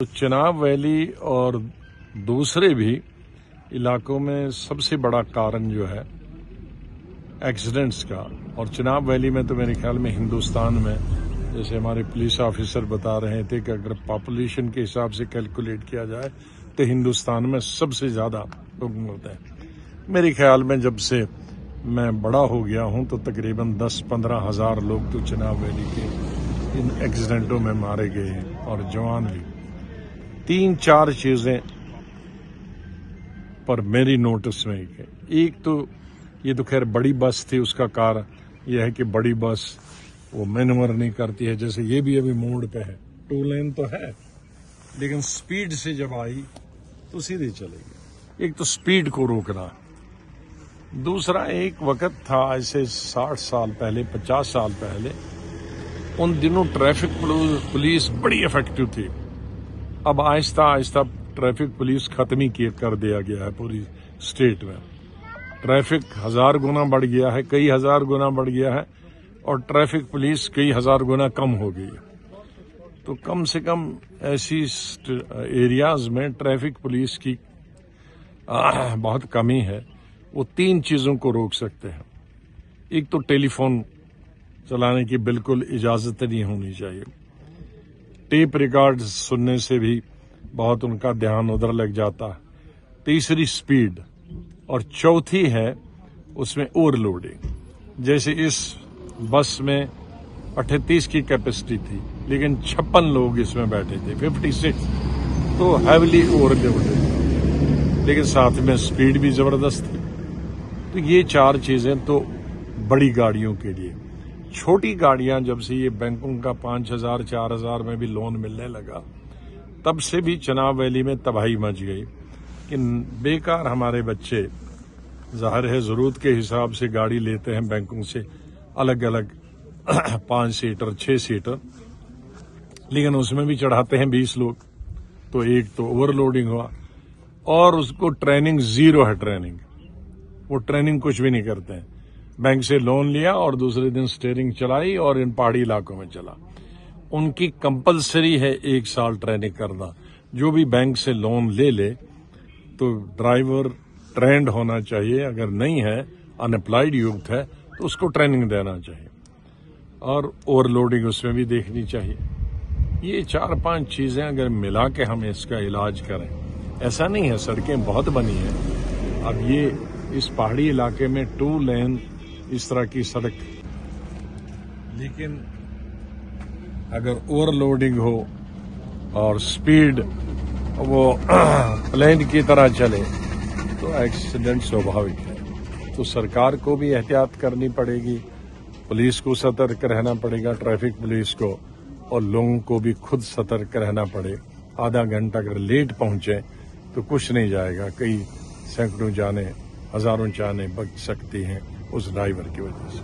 तो चिनाब वैली और दूसरे भी इलाकों में सबसे बड़ा कारण जो है एक्सीडेंट्स का, और चिनाब वैली में तो मेरे ख्याल में हिंदुस्तान में, जैसे हमारे पुलिस ऑफिसर बता रहे थे कि अगर पॉपुलेशन के हिसाब से कैलकुलेट किया जाए तो हिंदुस्तान में सबसे ज्यादा लोग होते हैं। मेरे ख्याल में जब से मैं बड़ा हो गया हूं तो तकरीबन 10-15 हजार लोग तो चिनाब वैली के इन एक्सीडेंटों में मारे गए हैं, और जवान भी। 3-4 चीजें पर मेरी नोटिस में एक तो ये तो खैर बड़ी बस थी, उसका कारण यह है कि बड़ी बस वो मैनूवर नहीं करती है। जैसे ये भी अभी मोड़ पे है, 2 लेन तो है लेकिन स्पीड से जब आई तो सीधे चलेगी। एक तो स्पीड को रोकना, दूसरा एक वक्त था ऐसे 60 साल पहले, 50 साल पहले, उन दिनों ट्रैफिक पुलिस बड़ी इफेक्टिव थी। अब आहिस्ता आहिस्ता ट्रैफिक पुलिस खत्म ही कर दिया गया है पूरी स्टेट में। ट्रैफिक 1000 गुना बढ़ गया है, कई हजार गुना बढ़ गया है, और ट्रैफिक पुलिस कई हजार गुना कम हो गई है। तो कम से कम ऐसी एरियाज में ट्रैफिक पुलिस की बहुत कमी है। वो 3 चीजों को रोक सकते हैं। एक तो टेलीफोन चलाने की बिल्कुल इजाजत नहीं होनी चाहिए। टेप रिकॉर्ड सुनने से भी बहुत उनका ध्यान उधर लग जाता है। तीसरी स्पीड, और चौथी है उसमें ओवरलोडिंग। जैसे इस बस में 38 की कैपेसिटी थी लेकिन 56 लोग इसमें बैठे थे, 56, तो हैवीली ओवरलोडेड, लेकिन साथ में स्पीड भी जबरदस्त थी। तो ये 4 चीजें तो बड़ी गाड़ियों के लिए। छोटी गाड़ियां जब से ये बैंकों का 5000 4000 में भी लोन मिलने लगा, तब से भी चिनाब वैली में तबाही मच गई कि बेकार हमारे बच्चे, जाहिर है जरूरत के हिसाब से गाड़ी लेते हैं बैंकों से, अलग अलग 5 सीटर 6 सीटर, लेकिन उसमें भी चढ़ाते हैं 20 लोग। तो एक तो ओवरलोडिंग हुआ, और उसको ट्रेनिंग जीरो है। ट्रेनिंग, वो ट्रेनिंग कुछ भी नहीं करते हैं। बैंक से लोन लिया और दूसरे दिन स्टीयरिंग चलाई और इन पहाड़ी इलाकों में चला। उनकी कंपलसरी है 1 साल ट्रेनिंग करना। जो भी बैंक से लोन ले तो ड्राइवर ट्रेंड होना चाहिए, अगर नहीं है, अनएम्प्लॉयड यूथ है, तो उसको ट्रेनिंग देना चाहिए, और ओवरलोडिंग उसमें भी देखनी चाहिए। ये 4-5 चीजें अगर मिला के हम इसका इलाज करें, ऐसा नहीं है सड़कें बहुत बनी है। अब ये इस पहाड़ी इलाके में 2 लेन इस तरह की सड़क, लेकिन अगर ओवरलोडिंग हो और स्पीड वो प्लेन की तरह चले तो एक्सीडेंट स्वाभाविक है। तो सरकार को भी एहतियात करनी पड़ेगी, पुलिस को सतर्क रहना पड़ेगा, ट्रैफिक पुलिस को, और लोगों को भी खुद सतर्क रहना पड़े। आधा घंटा अगर लेट पहुंचे तो कुछ नहीं जाएगा, कई सैकड़ों जाने, हजारों जाने बच सकती हैं उस ड्राइवर की वजह से।